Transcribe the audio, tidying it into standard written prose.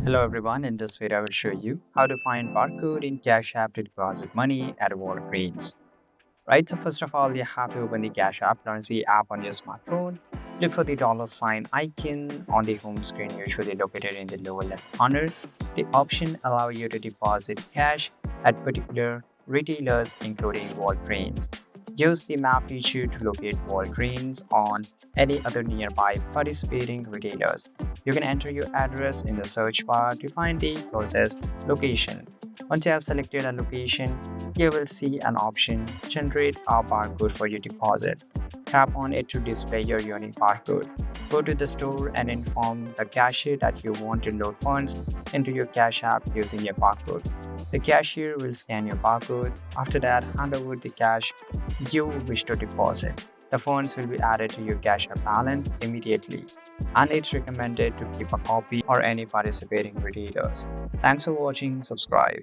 Hello everyone, in this video I will show you how to find barcode in Cash App to deposit money at Walgreens. Right, so first of all you have to open the Cash App, launch the app on your smartphone. Look for the dollar sign icon on the home screen, usually located in the lower left corner. The option allow you to deposit cash at particular retailers including Walgreens. Use the map feature to locate Walgreens on any other nearby participating retailers. You can enter your address in the search bar to find the closest location. Once you have selected a location, you will see an option Generate a barcode for your deposit. Tap on it to display your unique barcode. Go to the store and inform the cashier that you want to load funds into your Cash App using your barcode. The cashier will scan your barcode. After that, hand over the cash you wish to deposit. The funds will be added to your Cash App balance immediately, and it's recommended to keep a copy or any participating retailers. Thanks for watching. Subscribe.